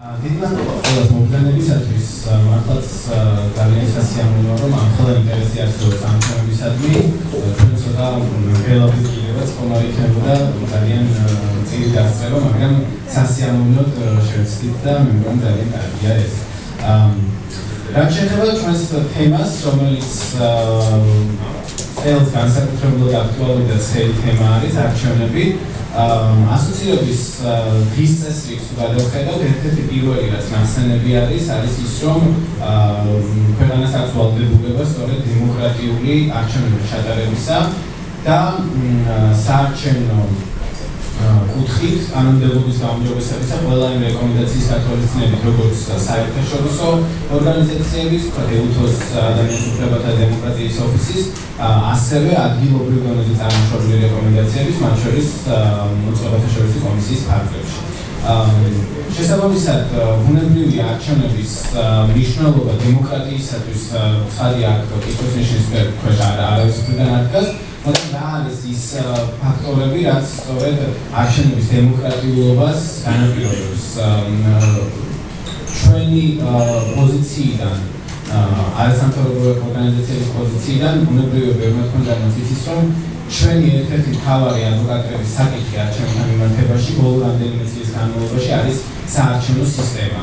Teraz მობრძანებისათვის მართლაც ძალიან სასიამოვნოა, რომ ამ ხელა ინტერესი არსებობს ამ თემებისადმი, ჩვენ ცოტა გელაფის კიდევაც ხომ არ იქნებოდა ძალიან წილი დასწრება, მაგრამ სასიამოვნოდ შევცდით და მე მგონი ძალიან კარგია ეს. რაც შეეხება ჩვენს თემას, რომელიც წელს განსაკუთრებულად აქტუალური და ცხელი თემა არის არჩევნები. ასოცირების დღის წესრიგს გადავხედავთ, ერთ-ერთი პირველი რაც ნახსენები არის ის, რომ ქვეყანას აქვს ვალდებულება სწორედ დემოკრატიული არჩევნების ჩატარებისა და საარჩევნო კუთხით კანონმდებლობის გაუმჯობესებისა ყველა იმ რეკომენდაციის გათვალისწინებით, როგორც საერთაშორისო ორგანიზაციების, EUTHOS ადამიანის უფლებათა და დემოკრატიის ოფისის, ასევე ადგილობრივ დონეზე წარმოშობილი რეკომენდაციების, მათ შორის მოწყობათა შორისი კომისიის ფარგლებში. შესაბამისად, ბუნებრივი არჩევნების მნიშვნელობა დემოკრატიისათვის ხალხი აქ კითხვის ნიშნის ქვეშ არავის მხრიდან არ დგას, მაგრამ რა არის ის ფაქტორები, რაც სწორედ არჩევნების დემოკრატიულობას განაპირობებს. ჩვენი პოზიციიდან არასამთავრობო ორგანიზაციების პოზიციიდან ბუნებრივია ბევრმა თქვენგანაც იცის, რომ ჩვენი ერთ-ერთი მთავარი ადვოკატების საკითხი არჩევნებთან მიმართებაში ბოლო რამდენიმე წლის განმავლობაში არის საარჩევნო სისტემა.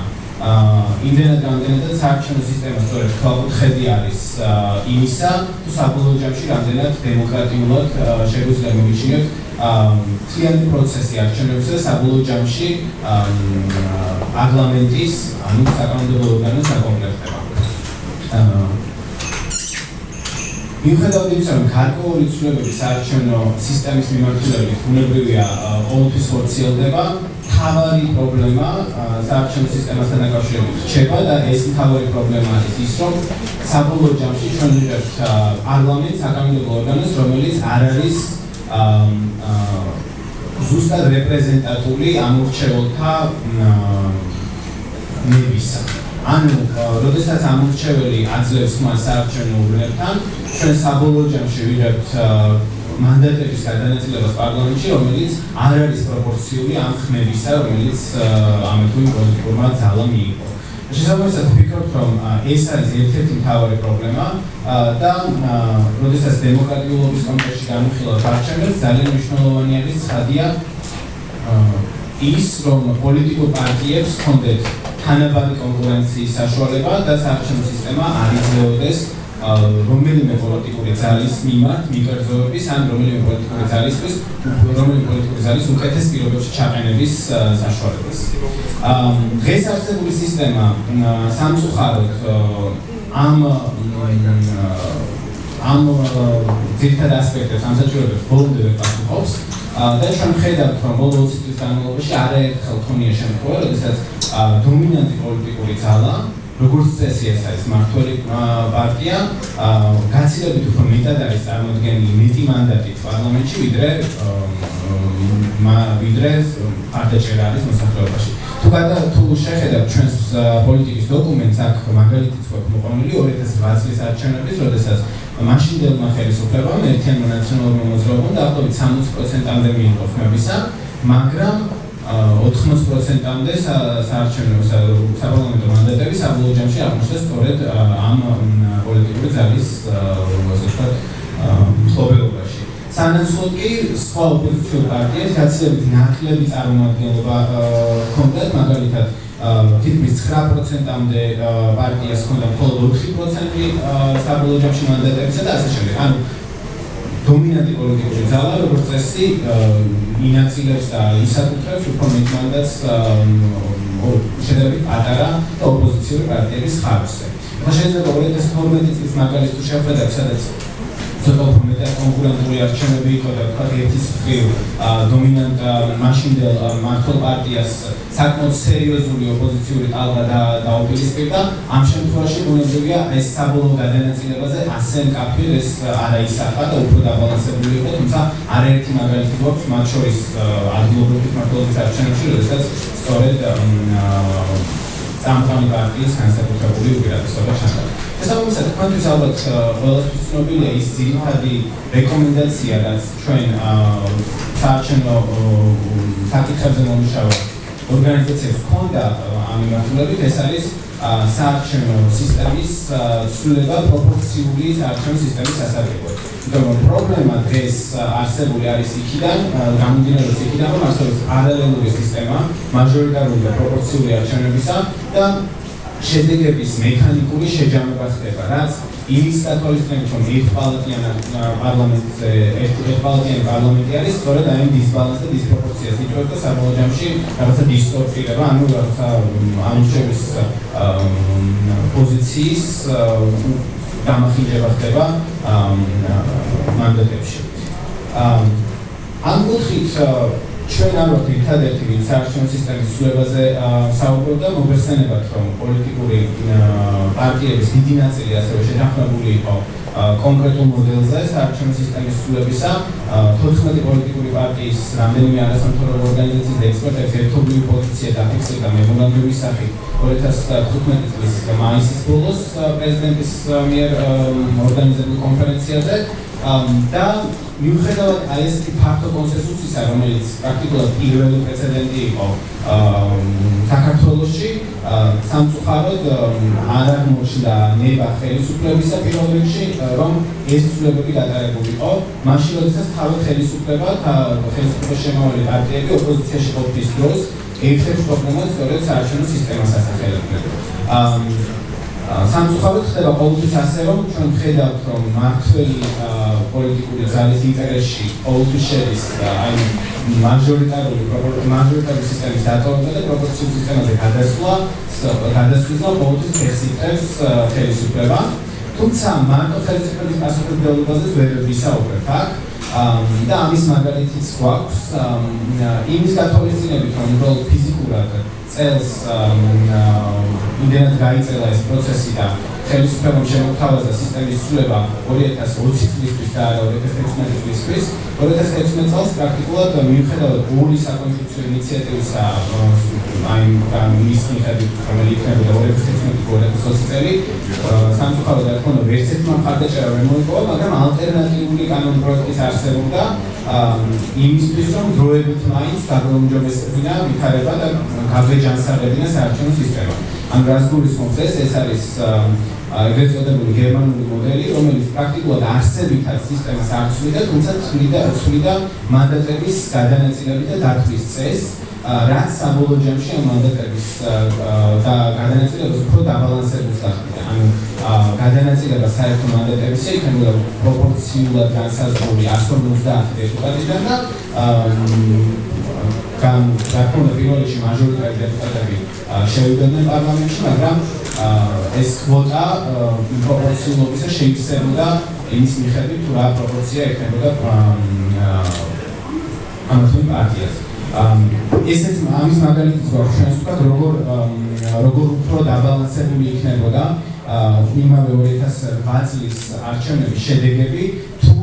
იმდენად რამდენადაც საარჩევნო სისტემა სწორედ ქვაკუთხედი არის იმისა, თუ საბოლოო ჯამში რამდენად დემოკრატიულად შეგვიძლია მივიჩინოთ მთლიანი პროცესი არჩევნებისა და საბოლოო ჯამში პარლამენტის, ანუ საკანონმდებლო ორგანოს საკომპლექტება. მიუხედავად იმისა, რომ გარკვეული ცვლილებები საარჩევნო სისტემის მიმართულებით ბუნებრივია ყოველთვის ხორციელდება, მთავარი პრობლემა საარჩევნო სისტემასთან დაკავშირებით რჩება და ეს მთავარი პრობლემა არის ის, რომ საბოლოო ჯამში ჩვენ ვიღებთ პარლამენტს, საკანონმდებლო ორგანოს, რომელიც არ არის ზუსტად რეპრეზენტატული ამორჩეველთა ნებისა. ანუ, როდესაც ამორჩეველი აძლევს ხმას საარჩევნო ურნებთან, ჩვენ საბოლოო ჯამში ვიღებთ მანდატების გადანაწილებას პარლამენტში, რომელიც არ არის პროპორციული ამ ხმებისა, რომელიც ამ თუ იმ პოლიტიკურმა ძალამ მიიღო. შესაბამისად, ვფიქრობთ, რომ ეს არის ერთ-ერთი მთავარი პრობლემა და როდესაც დემოკრატიულობის კონტექსტში განვიხილავთ არჩევნებს, ძალიან მნიშვნელოვანი არის ცხადია ის, რომ პოლიტიკურ პარტიებს ჰქონდეთ თანაბარი კონკურენციის საშუალება და საარჩევნო სისტემა არ იძლეოდეს რომელიმე პოლიტიკური ძალის მიმართ მიკერძოების ან რომელიმე პოლიტიკური ძალის უკეთეს პირობებში ჩაყენების საშუალებას. დღეს არსებული სისტემა სამწუხაროდ ამ ძირითად ასპექტებს, ამ საჭიროებებს ბოლომდე ვერ პასუხობს და ჩვენ ვხედავთ, რომ ბოლო 20 წლის განმავლობაში არაერთხელ ქონია შემთხვევა, როდესაც დომინანტი პოლიტიკური ძალა, როგორც წესი ეს არის მმართველი პარტია, გაცილებით უფრო მეტად არის წარმოდგენილი მეტი მანდატით პარლამენტში, ვიდრე მხარდაჭერა არის მოსახლეობაში. თუ შეხედავთ ჩვენს პოლიტიკის დოკუმენტს, აქ მაგალითიც გვაქვს მოყვანილი 2008 წლის არჩევნების, როდესაც მაშინდელმა ხელისუფლებამ ერთიანმა ნაციონალურმა მოძრაობამ დაახლოებით 60%-მდე მიიღო ხმებისა, მაგრამ 80%-მდე საარჩევნო საპარლამენტო მანდატები საბოლოო ჯამში აღმოჩნდა სწორედ ამ პოლიტიკური ძალის მფლობელობაში. სანაცვლოდ კი სხვა ოპოზიციურ პარტიებს გაცილებით ნაკლები წარმომადგენლობა ჰქონდათ, მაგალითად თითქმის 9%-მდე პარტიას ჰქონდა მხოლოდ 4% საბოლოო ჯამში მანდატებისა და ასე შემდეგ. ანუ დომინანტი პოლიტიკური ძალა, როგორც წესი, ინაწილებს და ისაკუთრებს უფრო მეტ მანდატს შედარებით პატარა და ოპოზიციური პარტიების ხარჯზე. შეიძლება 2012 წლის მაგალითს თუ შევხედავთ, სადაც ცოტა უფრო მეტად კონკურენტული არჩევნები იყო და თქვა ერთის მხრივ დომინანტ მაშინდელ მმართველ პარტიას საკმაოდ სერიოზული ოპოზიციური ტალღა დაუპირისპირდა. ამ შემთხვევაში ბუნებრივია ეს საბოლოო გადანაწილებაზე ასე მკაფიოდ ეს არ აისახა და უფრო დაბალანსებული იყო, თუმცა არაერთი მაგალითი გვაქვს, მათ შორის ადგილობრივი მმართველობის არჩევნებში, როდესაც სწორედ წამყვანი პარტიის განსაკუთრებული უპირატესობა ჩანდა. შესაბამისად, თქვენთვის ალბათ ყველასთვის ცნობილია ის ძირითადი რეკომენდაცია, რაც ჩვენ საარჩევნო საკითხებზე მომუშავე ორგანიზაციებს ჰქონდა ამ მიმართულებით, ეს არის საარჩევნო სისტემის ცვლილება პროპორციული საარჩევნო სისტემის სასარგებლოდ. იმიტომ რომ პრობლემა დღეს არსებული არის იქიდან, გამომდინარეობს იქიდან, რომ არსებობს პარალელური სისტემა მაჟორიტარული და პროპორციული არჩევნებისა და შედეგების მექანიკური შეჯამება ხდება, რაც იმის გათვალისწინებით, რომ ერთპალატიანი პარლამენტი არის, სწორედ აი ამ დისბალანსს და დისპროპორციას იწვევს და საბოლოო ჯამში რაღაცა დისტორსირება, ანუ რაღაცა ამორჩევის პოზიციის დამახინჯება ხდება მანდატებში. ამ კუთხით ჩვენ არ ვართ ერთადერთი, ვინც საარჩევნო სისტემის ცვლილებაზე საუბრობდა, მოგეხსენებათ, რომ პოლიტიკური პარტიების დიდი ნაწილი ასევე შეთანხმებული იყო კონკრეტულ მოდელზე საარჩევნო სისტემის ცვლილებისა. 14 პოლიტიკური პარტიის რამდენიმე არასამთავრობო ორგანიზაციის და ექსპერტების ერთობლივი პოზიცია დაფიქსირდა მემორანდუმის სახით 2015 წლის მაისის ბოლოს პრეზიდენტის მიერ ორგანიზებულ კონფერენციაზე და მიუხედავად აი ესეთი ფართო კონსენსუსისა, რომელიც პრაქტიკულად პირველი პრეცედენტი იყო საქართველოში, სამწუხაროდ არ აღმოჩნდა ნება ხელისუფლებისა პირველ რიგში, რომ ეს ცვლილებები გატარებული იყო. მაშინ, როდესაც თავად ხელისუფლებაში შემავალი პარტიები ოპოზიციაში ყოფნის დროს ერთ-ერთ პრობლემას სწორედ საარჩევნო სისტემას ასახელებდნენ. სამწუხაროდ ხდება ყოველთვის ასე, რომ ჩვენ ვხედავთ, რომ მართველი პოლიტიკური ძალის ინტერესში ყოველთვის შედის აი მაჟორიტარული სისტემის დატოვება და პროპორციული სისტემაზე გადასვლა ყოველთვის ფეხს იტევს ხელისუფლება. თუმცა მარტო ხელისუფლების პასუხისმგებლობაზე ვერ ვისაუბრებთ აქ და ამის მაგალითიც გვაქვს იმის გათვალისწინებით, რომ უბრალოდ ფიზიკურად წელს იმდენად გაიწელა ეს პროცესი და ხელისუფლებამ შემოგთავაზა სისტემის ცვლილება 2020 წლისთვის და არა 2016 წლისთვის. 2016 წელს პრაქტიკულად მიუხედავად ორი საკონსტიტუციო ინიციატივისა მის მიხედვით, რომელიც იქნებოდა 2016-2020 წელი, სამწუხაროდ რა თქმა უნდა ვერც ერთმა მხარდაჭერა ვერ მოიპოვა, მაგრამ ალტერნატიული კანონპროექტის არსებობდა იმისთვის, რომ დროებით მაინც გაგვეუმჯობესებინა ვითარება და გაგვეჯანსაღებინა საარჩევნო სისტემა. ან რას გულისხმობს ეს არის ეგრეთ წოდებული გერმანული მოდელი, რომელიც პრაქტიკულად არსებითად სისტემას არ ცვლიდა, თუმცა ცვლიდა მანდატების გადანაწილებით და დათვლის წესს, რაც საბოლოო ჯამში ამ მანდატების გადანაწილებას უფრო დაბალანსებულს გახდიდა. ანუ გადანაწილება საერთო მანდატებისა იქნებოდა პროპორციულად განსაზღვრული 150 დეპუტატიდან და გარკვეულ პირველ რიგში მაჟორიტარი დეპუტატები შევიდნენ პარლამენტში, მაგრამ ეს კვოტა პროპორციულობისა შეიცემოდა იმის მიხედვით, თუ რა პროპორცია ექნებოდა ამ თუ პარტიას. ესეც ამის მაგალითიც გვაქვს ჩვენს ვთქვათ, როგორ უფრო დაბალანსებული იქნებოდა იმავე 2008 წლის არჩევნების შედეგები, თუ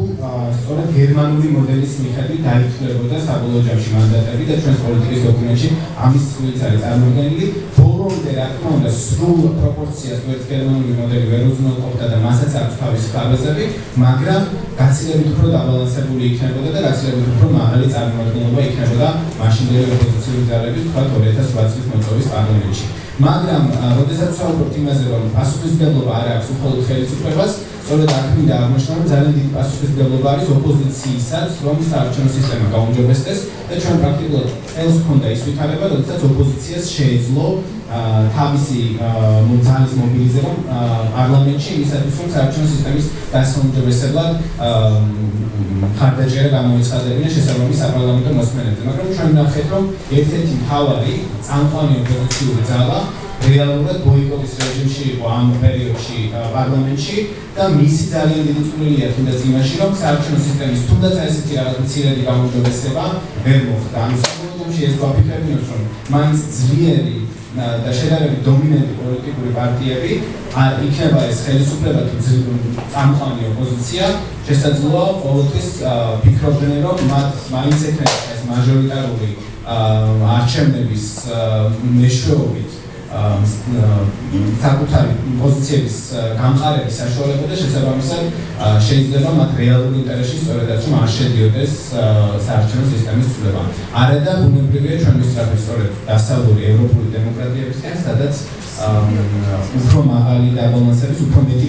სწორედ გერმანული მოდელის მიხედვით დაითვლებოდა საბოლოო ჯამში მანდატები და ჩვენს პოლიტიკის დოკუმენტში ამის წყვილიც არის წარმოდგენილი. ბოლომდე რა თქმა უნდა სრულ პროპორციას ვერც გერმანული მოდელი ვერ უზრუნველყოფდა და მასაც აქვს თავისი ხარვეზები, მაგრამ გაცილებით უფრო დაბალანსებული იქნებოდა და გაცილებით უფრო მაღალი წარმომადგენლობა იქნებოდა მაშინდელი ოპოზიციური ძალების თქვათ 2008 წლის მოწვევის პარლამენტში. მაგრამ როდესაც ვსაუბრობთ იმაზე, რომ პასუხისმგებლობა არ აქვს მხოლოდ ხელისუფლებას, სწორედ აქ მინდა აღმოჩნდა, რომ ძალიან დიდი პასუხისმგებლობა არის ოპოზიციისაც, რომ საარჩევნო სისტემა გაუმჯობესდეს და ჩვენ პრაქტიკულად წელს ჰქონდა ის ვითარება, როდესაც ოპოზიციას შეეძლო თავისი ძალის მობილიზება პარლამენტში იმისათვის, რომ საარჩევნო სისტემის დასაუმჯობესებლად მხარდაჭერა გამოეცხადებინა შესაბამის საპარლამენტო მოსმენებზე. მაგრამ ჩვენ ვნახეთ, რომ ერთ-ერთი მთავარი წამყვანი ოპოზიციური ძალა რეალურად ბოიკოტის რეჟიმში იყო ამ პერიოდში პარლამენტში და მისი ძალიან დიდი წვლილია თუნდაც იმაში, რომ საარჩევნო სისტემის თუნდაც ესეთი რაღაც მცირედი გაუმჯობესება ვერ მოხდა. ანუ საბოლოო ჯამში ეს გვაფიქრებინოს, რომ მაინც ძლიერი და შედარებით დომინანტი პოლიტიკური პარტიები იქნება ეს ხელისუფლება თუ წამყვანი ოპოზიცია, შესაძლოა ყოველთვის ფიქრობდნენ, რომ მათ მაინც ექნება ეს მაჟორიტარული არჩევნების მეშვეობით საკუთარი პოზიციების გამყარების საშუალება და შესაბამისად შეიძლება მათ რეალური ინტერესი სწორედ რომ არ შედიოდეს საარჩევნო სისტემის ცვლილება. არა და ბუნებრივია ჩვენ ვისწრაფებთ სწორედ დასავლური ევროპული დემოკრატიებისკენ, სადაც უფრო მაღალი დაბალანსების, უფრო მეტი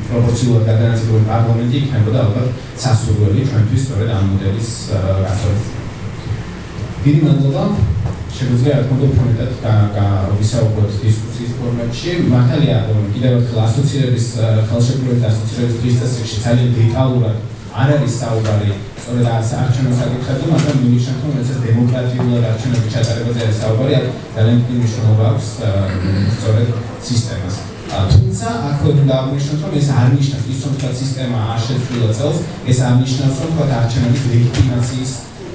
პროპორციულად გადანაწილებული პარლამენტი იქნებოდა ალბათ სასურველი ჩვენთვის სწორედ ამ მოდელის გასწორება. დიდი მადლობა. შეგვიძლია რა თქმა უნდა უფრო მეტად ვისაუბროთ დისკუსიის ფორმატში. მართალია კიდევ ერთხელ ასოცირების ხელშეკრულების ასოცირების დღის წესრიგში ძალიან დეტალურად არ არის საუბარი სწორედ არჩევნო საკითხებზე, მაგრამ მინიშნავთ, რომ ეს დემოკრატიულად არჩევნების ჩატარებაზე არის საუბარი, აქ ძალიან დიდი მნიშვნელობა აქვს სწორედ სისტემას. თუმცა აქ უნდა აღნიშნოთ, რომ ეს არ ნიშნავს ის, რომ სისტემა არ შეცვლილა წელს, ეს არ ნიშნავს, რომ არჩევნების ლეგიტიმაციის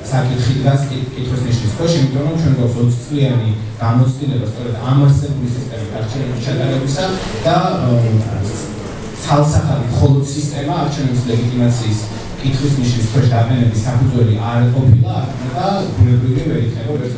საკითხი დგას კითხვის ნიშნის ქვეშ, იმიტომ რომ ჩვენ გვაქვს 20 წლიანი გამოცდილება სწორედ ამ არსებული სისტემის არჩევნების ჩატარებისა და ცალსახად მხოლოდ სისტემა არჩევნების ლეგიტიმაციის კითხვის ნიშნის ქვეშ დაყენების საფუძველი არ ყოფილა და ბუნებრივია ვერ იქნება ვერც